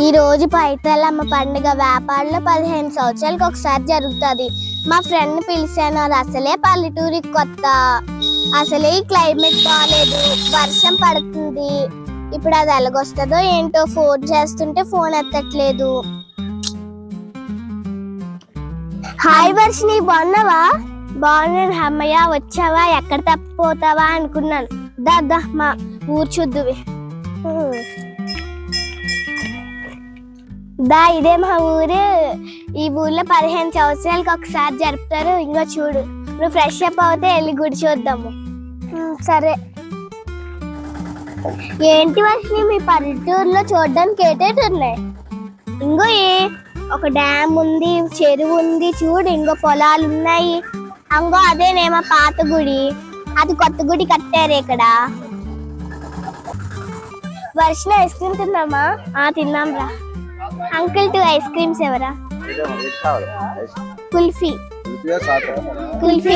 ఈ రోజు పైతలమ్మ పండుగ వ్యాపారంలో 15 సంవత్సరాలకు ఒకసారి జరుగుతుంది. మా ఫ్రెండ్ పిలిచాను. అది అసలే పల్లెటూరికి కొత్త. అసలే ఈ క్లైమేట్ బాగాలేదు, వర్షం పడుతుంది. ఇప్పుడు అది ఎలాగొస్తుందో ఏంటో. ఫోన్ చేస్తుంటే ఫోన్ ఎత్తట్లేదు. హాయ్ వర్షిని, బాగున్నావా? బాగున్నాను. అమ్మయ్య వచ్చావా? ఎక్కడ తప్పిపోతావా అనుకున్నాను. దా మా ఊరు చూద్దువి. దా, ఇదే మా ఊరు. ఈ ఊర్లో 15 సంవత్సరాలకు ఒకసారి జరుపుతారు. ఇంకో చూడు, నువ్వు ఫ్రెష్ అప్ అవుతే వెళ్ళి గుడి చూద్దాము. సరే. ఏంటి వర్షిని, మీ పల్లెటూరులో చూడడానికి ఏటేటి ఉన్నాయి? ఇంకో ఒక డ్యామ్ ఉంది, చెరువు ఉంది, చూడు ఇంకో పొలాలు ఉన్నాయి. అంగో అదేనేమో పాత గుడి. అది కొత్త గుడి కట్టారు ఇక్కడ. వర్షిని, ఐస్ క్రీమ్ తిన్నామా? తిన్నాం రా. అంకుల్ 2 ఐస్ క్రీమ్స్ ఎవరా? కుల్ఫీ. కుల్ఫీ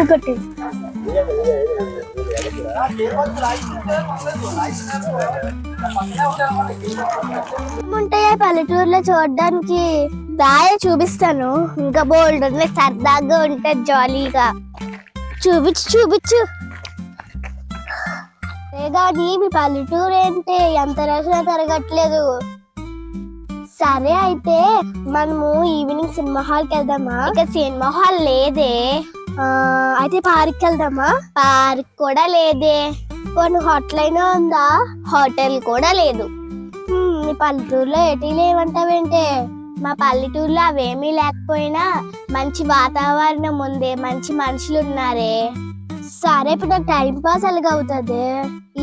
ఇంకోటి. ఉంటాయా పల్లెటూరులో చూడడానికి? దాయ చూపిస్తాను. ఇంకా బోల్డ్ ఉంది, సరదాగా ఉంటుంది, జాలీగా. చూపించు. కానీ మీ పల్లెటూరు ఏంటి ఎంత రచన తిరగట్లేదు? సరే, అయితే మనము ఈవినింగ్ సినిమా హాల్కి వెళ్దామా? ఇక సినిమా హాల్ లేదే. అయితే పార్క్ వెళ్దామా? పార్క్ కూడా లేదే. కొన్ని హోటల్ అయినా ఉందా? హోటల్ కూడా లేదు. మీ పల్లెటూరులో ఏటీ లేవంటావేంటే? మా పల్లెటూరులో అవేమీ లేకపోయినా మంచి వాతావరణం ఉంది, మంచి మనుషులు ఉన్నారే. సరే, ఇప్పుడు నాకు టైం పాస్ అలాగవుతుంది.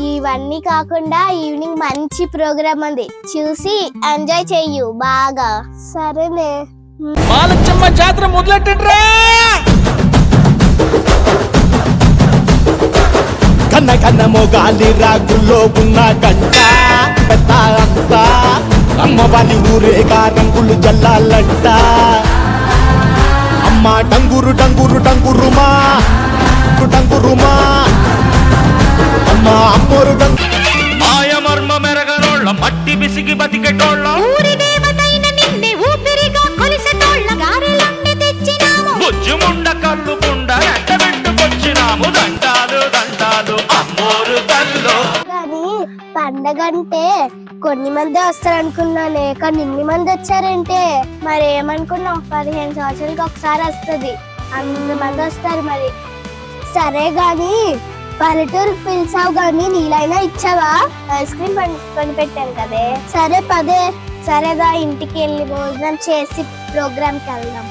ఇవన్నీ కాకుండా ఈవినింగ్ మంచి ప్రోగ్రామ్ ఉంది, చూసి ఎంజాయ్ చెయ్యు బాగా. సరేనే. జాతర మొదలెట్టండిరా. కన్న కన్న మొగాలి రాగుల్లో ఉన్న గంట పెద్ద అంత అమ్మవారి ఊరేగా రంగులు జల్లాలంట. అమ్మ డంగురు డంగురు డంగురుమా డంగురుమా అమ్మ అమ్మోరు మాయ మర్మ మెరగనోళ్ళ మట్టి బిసిగి బతికెటోళ్ళ ఊరి దేవతైన నిన్నే ఊపిరిగా కొలిసెటోళ్ళ గారెలన్నీ తెచ్చినాము. బుజ్జుముండ కళ్ళు కుండ ఎట్టబెట్టుకొచ్చినాము. దండాలు దండాలు అమ్మోరు తల్లో. కానీ పండగంటే కొన్ని మంది వస్తారనుకున్నానే, కానీ ఇన్ని మంది వచ్చారంటే మరి ఏమనుకున్నావు? 15 సంవత్సరాలకు ఒకసారి వస్తుంది, అన్ని మంది వస్తారు మరి. సరే గాని పల్లెటూరుకి పిలిచావు గాని నీళ్ళైనా ఇచ్చావా? ఐస్ క్రీమ్ కొని పెట్టాను కదే. సరే పదే. సరేదా, ఇంటికి వెళ్ళి భోజనం చేసి ప్రోగ్రామ్కి వెళ్దాం.